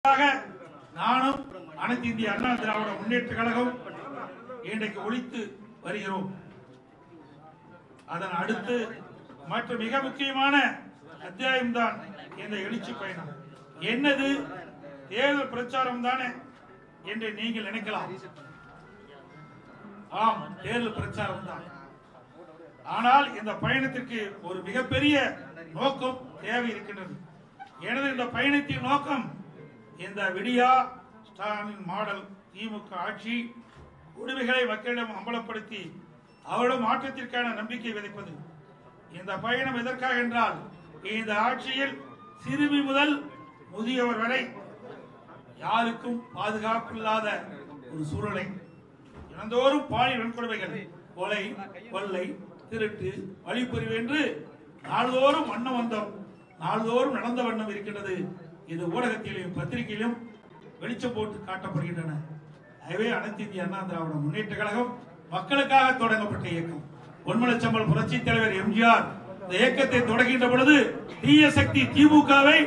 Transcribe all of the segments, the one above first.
நானும் அனைத்து இந்திய அண்ணா திராவிட முன்னேற்ற கழகம் இன்றைக்கு ஒழித்து வருகிறோம். அதன் அடுத்து மற்ற மிக முக்கியமான அத்தியாயம் தான் இந்த எழுச்சி பயணம். என்னது தேர்தல் பிரச்சாரம் தானே என்று நீங்கள் நினைக்கலாம். ஆம், தேர்தல் பிரச்சாரம் தான். ஆனால் இந்த பயணத்திற்கு ஒரு மிகப்பெரிய நோக்கம் தேவை இருக்கின்றது. எனது இந்த பயணத்தின் நோக்கம் இந்த விடியா ஸ்டாலின் மாடல் திமுக ஆட்சி உரிமைகளை மக்களிடம் அம்பலப்படுத்தி அவரிடம் மாற்றத்திற்கான நம்பிக்கை விதைப்பது. இந்த பயணம் எதற்காக என்றால், இந்த ஆட்சியில் சிறுமி முதல் முதியவர் வரை யாருக்கும் பாதுகாப்பு இல்லாத ஒரு சூழலை, தினந்தோறும் பாலியல் வன்கொடுமைகள், கொலை, கொள்ளை, திருட்டு, வழிப்பறிவு என்று நாள்தோறும் வண்ணம் வந்தோம், நாள்தோறும் நடந்த வண்ணம் இருக்கின்றது. இது ஊடகத்திலும் பத்திரிகையிலும் வெளிச்சம் போட்டு காட்டப்படுகின்றன. எனவே அனைத்து இந்திய அண்ணா திராவிட முன்னேற்ற கழகம் மக்களுக்காக தொடங்கப்பட்ட இயக்கம். பொன்மனச்சம்பல் புரட்சி தலைவர் எம்ஜிஆர் இந்த இயக்கத்தை தொடங்குகின்ற பொழுது தீய சக்தி திமுகவை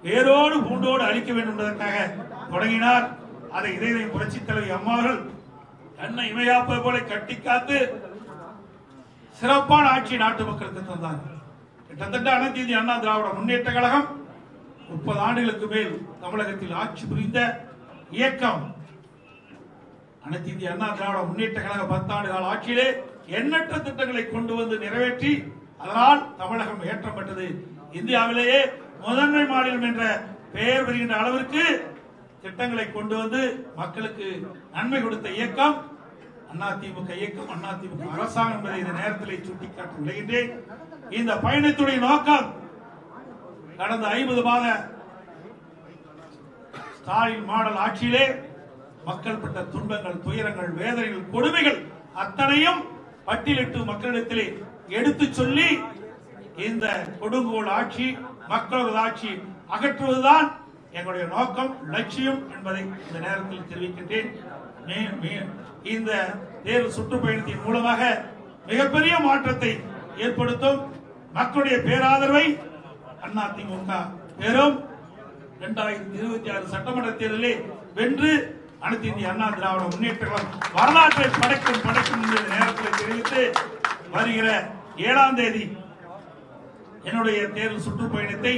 வேரோடு பூண்டோடு அழிக்க வேண்டும் என்பதற்காக தொடங்கினார். அதை இதய புரட்சி தலைவர் அம்மாவர்கள் கண்ணை இமையாப்பது போல கட்டி காத்து சிறப்பான ஆட்சி நாட்டு மக்களுக்கு தந்தார். கிட்டத்தட்ட அனைத்து இந்திய அண்ணா திராவிட முன்னேற்ற கழகம் 30 ஆண்டுகளுக்கு மேல் தமிழகத்தில் ஆட்சி புரிந்த இயக்கம். அனைத்து இந்திய அண்ணா திராவிட முன்னேற்ற கழக 10 ஆண்டு கால ஆட்சியிலே எண்ணற்ற திட்டங்களை கொண்டு வந்து நிறைவேற்றி அதனால் தமிழகம் ஏற்றம் பெற்றது. இந்தியாவிலேயே முதன்மை மாநிலம் என்ற பெயர் பெறுகின்ற அளவிற்கு திட்டங்களை கொண்டு வந்து மக்களுக்கு நன்மை கொடுத்த இயக்கம் அதிமுக இயக்கம், அதிமுக அரசாங்கம் என்பதை இந்த நேரத்தில் சுட்டிக்காட்ட விளைகின்றேன். இந்த பயணத்துடைய நோக்கம் கடந்த 50 மாத ஸ்டாலின் மாடல் ஆட்சியிலே மக்கள் பட்ட துன்பங்கள், துயரங்கள், வேதனைகள், கொடுமைகள் அத்தனையும் பட்டியலிட்டு மக்களிடத்திலே எடுத்து சொல்லி இந்த கொடுங்கோல் ஆட்சி, மக்களது ஆட்சி அகற்றுவதுதான் எங்களுடைய நோக்கம், லட்சியம் என்பதை இந்த நேரத்தில் தெரிவிக்கின்றேன். இந்த தேர்தல் சுற்றுப்பயணத்தின் மூலமாக மிகப்பெரிய மாற்றத்தை ஏற்படுத்தும். மக்களுடைய பேராதரவை அதிமுக பெறும். 2026 சட்டமன்ற தேர்தலில் வென்று அனைத்து இந்திய அண்ணா திராவிட முன்னேற்ற கழகம் வரலாற்றை படைக்கும் என்ற நேரத்தில் தெரிவித்து வருகிற 7ஆம் தேதி என்னுடைய தேர்தல் சுற்றுப்பயணத்தை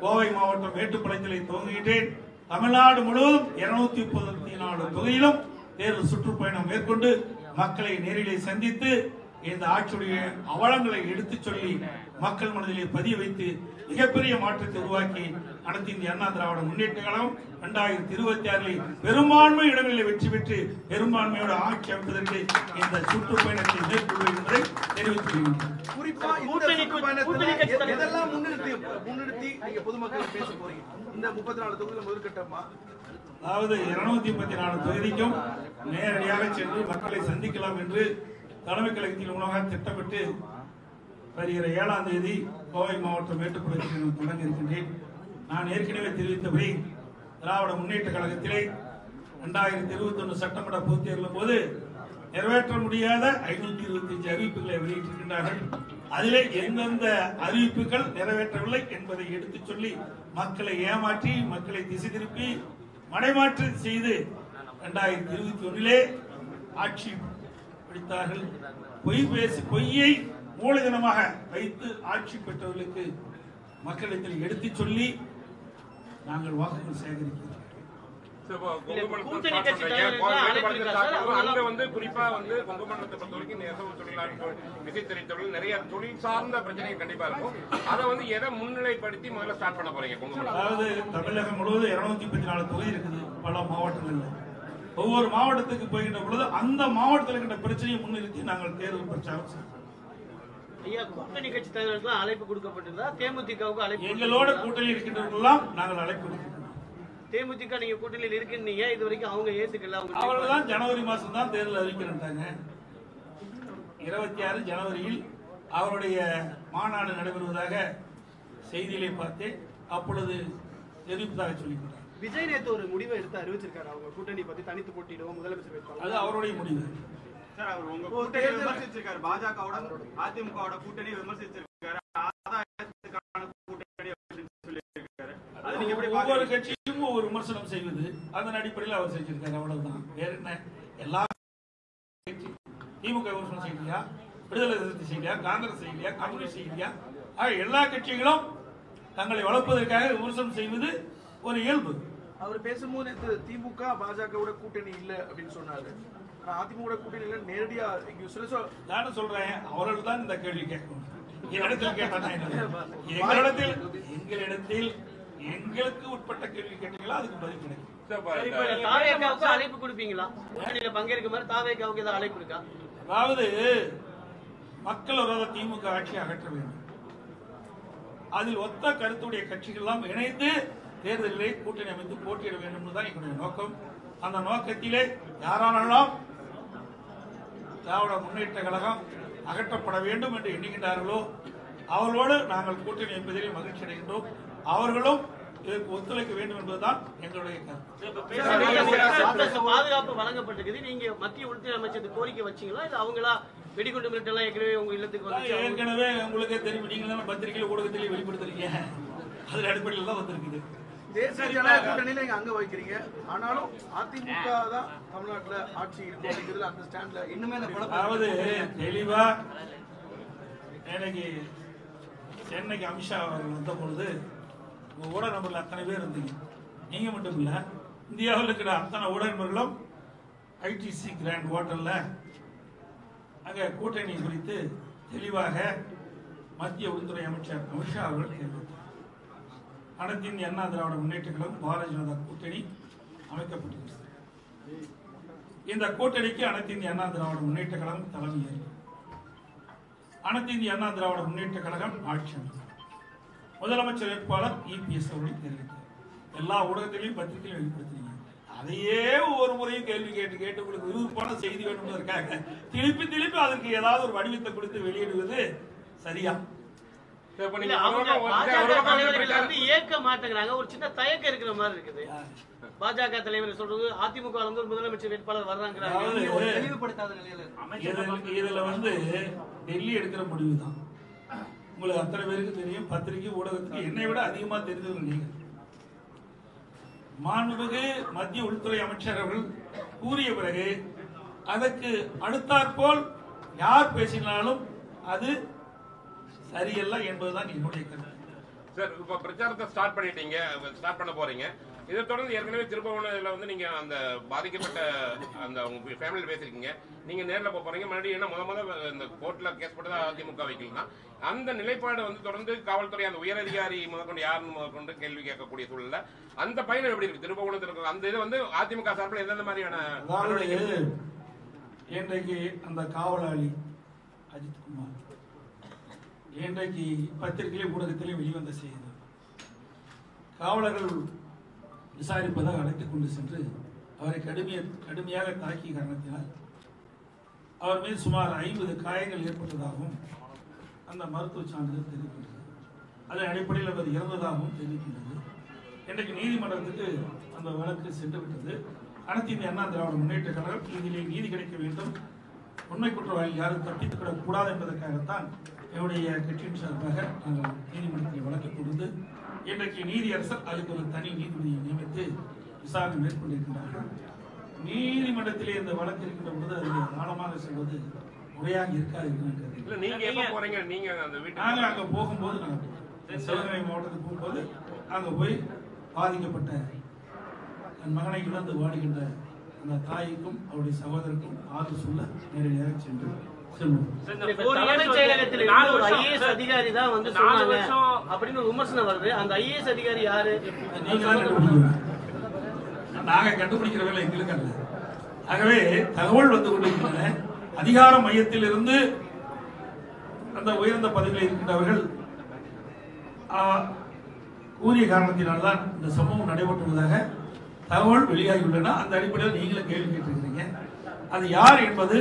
கோவை மாவட்டம் மேட்டுப்பாளையத்தில் துவங்குகின்றேன். தமிழ்நாடு முழுவதும் 234 தொகுதியிலும் தேர்தல் சுற்றுப்பயணம் மேற்கொண்டு மக்களை நேரிலே சந்தித்து இந்த ஆட்சியுடைய அவலங்களை எடுத்துச் சொல்லி மக்கள் மனதிலே பதிய வைத்து மிகப்பெரிய மாற்றத்தை உருவாக்கி அனைத்து இந்திய அண்ணா திராவிட முன்னேற்ற கழகம் 2026 பெரும்பான்மை இடங்களில் வெற்றி பெற்று பெரும்பான்மையோட ஆட்சி அமைப்பதற்கு இந்த சுற்றுப்பயணத்தை மேற்கொள்வது என்பதை தெரிவித்துள்ளேன். அதாவது 234 தொகுதிக்கும் நேரடியாக சென்று மக்களை சந்திக்கலாம் என்று தலைமை கழகத்தின் மூலமாக திட்டமிட்டு வருகிற 7ஆம் தேதி கோவை மாவட்டம் மேட்டுப்பாளையத்தில் தொடங்க இருக்கின்றேன். நான் ஏற்கனவே தெரிவித்தபடி திராவிட முன்னேற்ற கழகத்திலே 2021 சட்டமன்ற பொதுத் தேர்தலின் போது நிறைவேற்ற முடியாத 525 அறிவிப்புகளை வெளியிட்டிருக்கின்றார்கள். அதிலே எந்தெந்த அறிவிப்புகள் நிறைவேற்றவில்லை என்பதை எடுத்துச் சொல்லி மக்களை ஏமாற்றி, மக்களை திசை திருப்பி மடைமாற்று செய்து 2021 ஆட்சி பிடித்தார்கள். பொய் பேசி பொய்யை மூலதனமாக வைத்து ஆட்சி பெற்றவர்களுக்கு மக்களிடத்தில் எடுத்துச் சொல்லி நாங்கள் வாக்குகள் சேகரிக்கிறோம். குறிப்பா கொங்குமண்டலத்தை பொறுத்த வரைக்கும் நெசவு தொழிலாளர்கள், விசைத்தறித்தொழில், நிறைய தொழில் சார்ந்த பிரச்சனைகள் கண்டிப்பா இருக்கும். அதை எதை முன்னிலைப்படுத்தி முதல்ல ஸ்டார்ட் பண்ண போறீங்க? அதாவது தமிழகம் முழுவதும் 234 தொகுதி இருக்குது பல மாவட்டங்கள்ல. ஒவ்வொரு மாவட்டத்துக்கு போகின்ற பொழுது அந்த மாவட்டத்தில் இருக்கின்ற பிரச்சனையை முன்னிறுத்தி நாங்கள் தேர்தல் பிரச்சாரம் செய்வோம். கூட்டணி கட்சி தலைவர்கள் அழைப்பு கொடுக்கப்பட்டிருந்தா தேமுதிகவுக்கு அழைப்பு? எங்களோட கூட்டணி இருக்கின்றவர்களெல்லாம் நாங்கள் அழைப்பு கொடுக்கிறோம். தேமுதிக நீங்க கூட்டணியில் இருக்கீங்க, இது வரைக்கும் அவங்க ஏத்துக்கல. அவர்கள்தான் ஜனவரி மாசம் தான் தேர்தல் அறிவிக்கிறாங்க. 26 ஜனவரியில் அவருடைய மாநாடு நடைபெறுவதாக செய்தியிலே பார்த்து அப்பொழுது தெரிவிப்பதாக சொல்லியிருக்கிறார். விஜய் நேற்று ஒரு முடிவை எடுத்து அறிவிச்சிருக்காரு, அவங்க கூட்டணி பத்தி தனித்து போட்டிடுவோம் முதலமைச்சர் வேட்பாளர். அது அவருடைய முடிவு. சார், அவர் உங்க கூட்டணி விமர்சிச்சிருக்காரு, பாஜகவோட அதிமுகவோட கூட்டணி விமர்சிச்சிருக்காரு, ஆதாயத்துக்கான கூட்டணி அப்படின்னு சொல்லியிருக்காரு. அது நீங்க எப்படி ஒவ்வொரு கட்சியும் ஒவ்வொருத்தருக்கும் ஒரு விமர்சனம் செய்வது, அதன் அடிப்படையில் அவர் செஞ்சிருக்காரு, அவ்வளவுதான். வேற என்ன? எல்லா திமுக விமர்சனம் செய்யலையா, விடுதலை சிறுத்தை செய்யலையா, காங்கிரஸ் செய்யலையா, கம்யூனிஸ்ட் செய்யலையா? எல்லா கட்சிகளும் தங்களை வளர்ப்பதற்காக விமர்சனம் செய்வது ஒரு இயல்பு. அவர் பேசும்போது திமுக பாஜகவோட கூட்டணி இல்ல அப்படின்னு சொன்னாரு. அதிமுக கூட்டணி இல்ல நேரடியா நானும் சொல்றேன், அவர்கள் தான் இந்த கேள்வி கேட்கணும். என்னிடத்தில் கேட்டா எங்களிடத்தில் எங்களுக்கு உட்பட்ட கேள்வி கேட்டீங்களா, அதுக்கு பதில் கிடைக்கும். அழைப்பு கொடுப்பீங்களா? பங்கேற்க மாதிரி தாவேக்காவுக்கு ஏதாவது அழைப்பு இருக்கா? அதாவது மக்கள் விரோத திமுக ஆட்சியை அகற்ற வேண்டும், அதில் ஒத்த கருத்துடைய கட்சிகள் எல்லாம் இணைந்து தேர்தலிலே கூட்டணி அமைத்து போட்டியிட வேண்டும் என்பதுதான் எங்களுடைய நோக்கம். அந்த நோக்கத்திலே யாரெல்லாம் திராவிட முன்னேற்ற கழகம் அகற்றப்பட வேண்டும் என்று எண்ணுகின்றார்களோ அவர்களோடு நாங்கள் கூட்டணி என்பதிலே மகிழ்ச்சி அடைகின்றோம். அவர்களும் இதற்கு ஒத்துழைக்க வேண்டும் என்பதுதான் எங்களுடைய கருத்து. பாதுகாப்பு வழங்கப்பட்டிருக்குது. நீங்க மத்திய உள்துறை அமைச்சருக்கு கோரிக்கை வச்சீங்களா, இல்ல அவங்களா வெடிகுண்டு மிரட்டெல்லாம் ஏற்கனவே உங்க இல்லத்துக்கு வந்து? ஏற்கனவே உங்களுக்கே தெரியும், நீங்க பத்திரிகையில் ஊடகத்திலேயே வெளிப்படுத்துறீங்க, அதன் அடிப்படையில் தான் வந்திருக்குது. தேசிய ஜனநாயக கூட்டணியில நீங்க அங்க வைக்கிறீங்க, ஆனாலும் அதிமுக தான் தமிழ்நாட்டுல ஆட்சி இருக்கு அந்த ஸ்டாண்ட்ல இன்னுமே. அதாவது தெளிவா எனக்கு சென்னைக்கு அமித்ஷா அவர்கள் வந்த பொழுது உங்க ஊடக நபர்கள் அத்தனை பேர் இருந்தீங்க. நீங்க மட்டும் இல்ல, இந்தியாவில் இருக்கிற அத்தனை ஊடக நபர்களும் ஐடிசி கிராண்ட் ஹோட்டல்ல அங்க கூட்டணி குறித்து தெளிவாக மத்திய உள்துறை அமைச்சர் அமித்ஷா அவர்கள் தெரிவித்தார். அனைத்து இந்திய அண்ணா திராவிட முன்னேற்ற கழகம் பாரதிய ஜனதா கூட்டணி அமைக்கப்பட்டிருக்கிறது. இந்த கூட்டணிக்கு அனைத்து இந்திய அண்ணா திராவிட முன்னேற்ற கழகம் தலைமையேற்கும். அனைத்து இந்திய அண்ணா திராவிட முன்னேற்ற கழகம் ஆட்சி அமைக்கும். முதலமைச்சர் வேட்பாளர் இபிஎஸ் அவர்கள் தெரிவித்தார். எல்லா ஊடகத்திலையும் பத்திரிகையிலும் வெளிப்படுத்தினீங்க. அதையே ஒவ்வொரு முறையும் கேள்வி கேட்டு உங்களுக்கு விருப்பமான செய்தி வேண்டுவதற்காக திருப்பி அதற்கு ஏதாவது ஒரு வடிவத்தை கொடுத்து வெளியிடுவது சரியா? ஏற்க மாட்டேங்கிறாங்க, ஒரு சின்ன தயக்கம் இருக்கிற மாதிரி இருக்குது. பாஜக தலைவர் சொல்றது அதிமுக வந்து ஒரு முதலமைச்சர் வேட்பாளர் வர்றாங்க. இதுல வந்து டெல்லி எடுக்கிற முடிவு தான். உங்களுக்கு அத்தனை பேருக்கு தெரியும், பத்திரிகை ஊடகத்துக்கு என்னை விட அதிகமா தெரிஞ்சவங்க நீங்க. மாண்புமிகு மத்திய உள்துறை அமைச்சர் அவர்கள் கூறிய பிறகு அதற்கு அடுத்தாற்போல் யார் பேசினாலும் அது சரியல்ல என்பதுதான் என்னுடைய கருத்து. சார், இப்ப பிரச்சாரத்தை ஸ்டார்ட் பண்ண போறீங்க. இதை தொடர்ந்து ஏற்கனவே திருப்பவனத்துல வந்து நீங்க அந்த பாதிக்கப்பட்ட அந்த உங்க ஃபேமிலியில பேசிருக்கீங்க. நீங்க நேரில் போறீங்க மறுபடியும் என்ன முத இந்த கோர்ட்ல கேஸ் போட்டு அதிமுக வைக்கலாம். அந்த நிலைப்பாடு வந்து தொடர்ந்து காவல்துறை அந்த உயரதிகாரி முதற்கொண்டு யாருன்னு முதற்கொண்டு கேள்வி கேட்கக்கூடிய சூழல்ல அந்த பயணம் எப்படி இருக்கு? திருப்பவனத்தில் அந்த இது வந்து அதிமுக சார்பில் எந்தெந்த மாதிரியான இன்றைக்கு அந்த காவலாளி அஜித்குமார் இன்றைக்கு பத்திரிகையிலே ஊடகத்திலே வெளிவந்த செய்தி, காவலர்கள் விசாரிப்பதாக அழைத்துக் கொண்டு சென்று அவரை கடுமையாக தாக்கிய காரணத்தினால் அவர் மீது சுமார் 50 காயங்கள் ஏற்பட்டதாகவும் அந்த மருத்துவ சான்றிதழ் தெரிவிக்கின்றது. அதன் அடிப்படையில் அவர் இறந்ததாகவும் தெரிவிக்கின்றது. இன்றைக்கு நீதிமன்றத்துக்கு அந்த வழக்கு சென்று விட்டது. அனைத்து இந்திய அண்ணா திராவிட முன்னேற்ற கழகம் இதிலே நீதி கிடைக்க வேண்டும், உண்மை குற்றவாளி யாரும் தப்பித்துவிடக் கூடாது என்பதற்காகத்தான் என்னுடைய கட்சியின் சார்பாக நாங்கள் நீதிமன்றத்தில் வழக்கு கொடுத்து இன்றைக்கு நீதியரசர் அதுக்கு ஒரு தனி நீதிபதியை நியமித்து விசாரணை மேற்கொண்டிருக்கின்றார்கள். நீதிமன்றத்திலே இந்த வழக்கு இருக்கின்ற பொழுது அதில் ஆழமாக செல்வது முறையாக இருக்காது. நாங்கள் அங்க போகும்போது சிவகங்கை மாவட்டத்துக்கு போகும்போது அங்க போய் பாதிக்கப்பட்ட என் மகனை இழந்து வாடுகின்ற அந்த தாய்க்கும் அவருடைய சகோதரருக்கும் ஆறுதல் சொல்ல நேரடியாக சென்று தலைமைச் செயலகத்தில் ஒரு ஐஏஎஸ் அதிகாரி தான் வந்து சொன்னாங்க அப்படின்னு ஒரு விமர்சனம் வருது. அந்த ஐஏஎஸ் அதிகாரி யாரு? நீங்க தான் கண்டுபிடிக்கணும், நாங்க கண்டுபிடிக்கிற வேலை எங்களுக்கு அல்ல. ஆகவே தகவல் வந்து கொண்டிருக்கின்றன. அதிகார மையத்தில் இருந்து அந்த உயர்ந்த பதவியில் இருக்கின்றவர்கள் கூறிய காரணத்தினால்தான் இந்த சம்பவம் நடைபெற்றுள்ளதாக தகவல் வெளியாகியுள்ளன. அந்த அடிப்படையில் நீங்களும் கேள்வி கேட்டிருக்கிறீங்க. அது யார் என்பது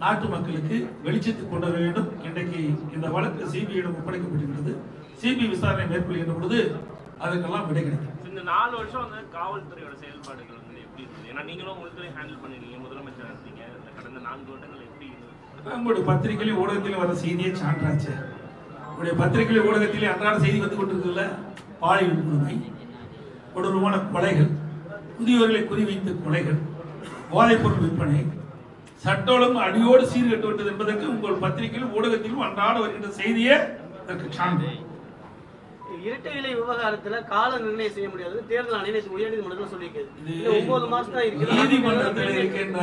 நாட்டு மக்களுக்கு வெளிச்சத்துக்கு கொண்டு வர வேண்டும். இன்றைக்கு இந்த வழக்கு சிபிஐயிடம் ஒப்படைக்கப்பட்டிருக்கிறது. சிபிஐ விசாரணை மேற்கொள்கின்ற பொழுது அதுக்கெல்லாம் விடை கிடைக்கும். இந்த 4 வருஷம் வந்து காவல்துறையோட செயல்பாடுகள் வந்து எப்படி இருக்குது? ஏன்னா நீங்களும் உள்துறை ஹேண்டில் பண்ணிருக்கீங்க, முதலமைச்சர் இருக்கீங்க. கடந்த 4 வருடங்கள் எப்படி இருந்தது? உங்களுடைய பத்திரிகையிலும் ஊடகத்திலும் வர செய்தியை சான்றாச்சு. உங்களுடைய பத்திரிகையிலும் ஊடகத்திலே அன்றாட செய்தி வந்து கொண்டிருக்குல்ல, பாலியல் கொடுமை, கொடூரமான கொலைகள், முதியோர்களை குறிவைத்து கொலைகள், போதைப் பொருள் விற்பனை, சட்ட ஒழுங்கு அடியோடு சீர்கட்டு விட்டது என்பதற்கு உங்கள் பத்திரிகையிலும் ஊடகத்திலும் அன்றாட வருகின்ற செய்தியே இதற்கு சான்று. இரட்டை இலை விவகாரத்துல கால நிர்ணயம் செய்ய முடியாது, தேர்தல் ஆணையம் உயர்நீதிமன்றத்தில் சொல்லியிருக்கிறது. 9 மாசம் தான் இருக்கு. நீதிமன்றத்தில் இருக்கின்ற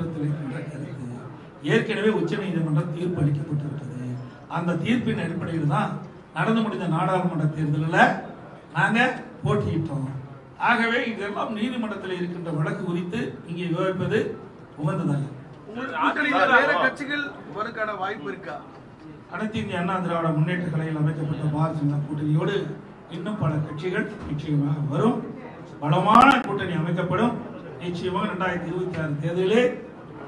கருத்து ஏற்கனவே உச்ச நீதிமன்றம் தீர்ப்பு அளிக்கப்பட்டிருக்கிறது. அந்த தீர்ப்பின் அடிப்படையில் தான் நடந்து முடிந்த நாடாளுமன்ற தேர்தலில் நாங்க போட்டியிட்டோம். ஆகவே இதெல்லாம் நீதிமன்றத்தில் இருக்கின்ற வழக்கு குறித்து இங்கே விவாதிப்பது உகந்ததல்ல. வேற கட்சிகள் வருவதற்கான வாய்ப்பு இருக்கா? அனைத்து இந்திய அண்ணா திராவிட முன்னேற்ற கழகத்தில் அமைக்கப்பட்ட பாரதிய ஜனதா கூட்டணியோடு இன்னும் பல கட்சிகள் நிச்சயமாக வரும். பலமான கூட்டணி அமைக்கப்படும். நிச்சயமாக 2026 தேர்தலிலே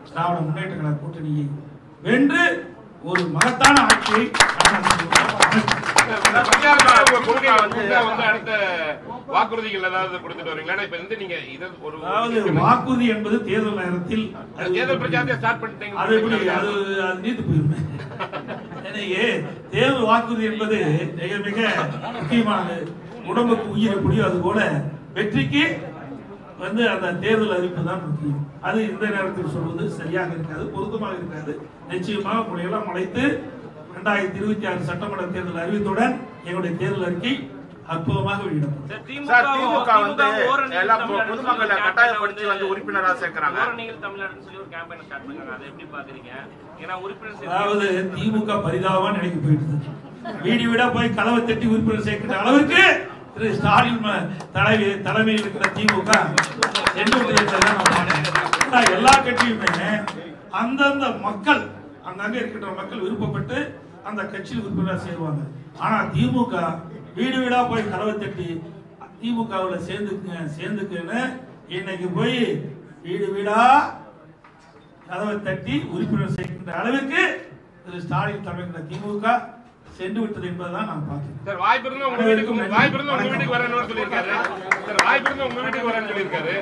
திராவிட முன்னேற்ற கழக கூட்டணியை வென்று ஒரு மகத்தான ஆட்சியை அடுத்த வாக்குறுதிகள் ஏதாவது கொடுத்துட்டு வரீங்களா? இப்ப வந்து நீங்க இது ஒரு வாக்குறுதி என்பது தேர்தல் நேரத்தில் தேர்தல் பிரச்சாரத்தை ஸ்டார்ட் பண்ணிட்டீங்க. அது எப்படி அது நீத்து போயிருமே. எனவே தேர்தல் வாக்குறுதி என்பது மிக மிக முக்கியமானது. உடம்புக்கு உயிர் எப்படியோ அது போல வெற்றிக்கு வந்து அந்த தேர்தல் அறிவிப்பு தான் முக்கியம். அது இந்த நேரத்தில் சொல்வது சரியாக இருக்காது, பொருத்தமாக இருக்காது. நிச்சயமாக உங்களையெல்லாம் அழைத்து 2026 சட்டமன்ற தேர்தல் அறிவித்துடன் எங்களுடைய தேர்தல் அறிக்கை அற்புதமாக வெளியிடப்படும். திமுக வந்து எல்லா பொதுமக்களை கட்டாயப்படுத்தி வந்து உறுப்பினராக சேர்க்கிறாங்க. தமிழ்நாடுன்னு சொல்லி ஒரு கேம்பெயின் ஸ்டார்ட் பண்ணாங்க. அதை எப்படி பாக்குறீங்க? ஏன்னா உறுப்பினர் அதாவது திமுக பரிதாபமா நினைக்க போயிடுது. வீடு வீடா போய் கலவை தட்டி உறுப்பினர் சேர்க்கிற அளவுக்கு திரு ஸ்டாலின் தலைமையில் இருக்கிற திமுக எல்லா கட்சியுமே அந்தந்த மக்கள் அங்கங்க இருக்கின்ற மக்கள் விருப்பப்பட்டு அந்த கட்சியில் உறுப்பினர் சேருவாங்க. ஆனா திமுக வீடு வீடா போய் கலவை தட்டி திமுகவுல சேர்ந்துக்குன்னு இன்னைக்கு போய் வீடு வீடா கதவை தட்டி உறுப்பினர் சேர்க்கின்ற அளவுக்கு திரு ஸ்டாலின் தலைமையில் திமுக சென்று விட்டது என்பதுதான் நான் பார்க்கிறேன். வாய்ப்பு இருந்தா உங்க வீட்டுக்கு வரணும்னு சொல்லியிருக்காரு. வாய்ப்பு இருந்தா உங்க வீட்டுக்கு வரணும்னு சொல்லியிருக்காரு.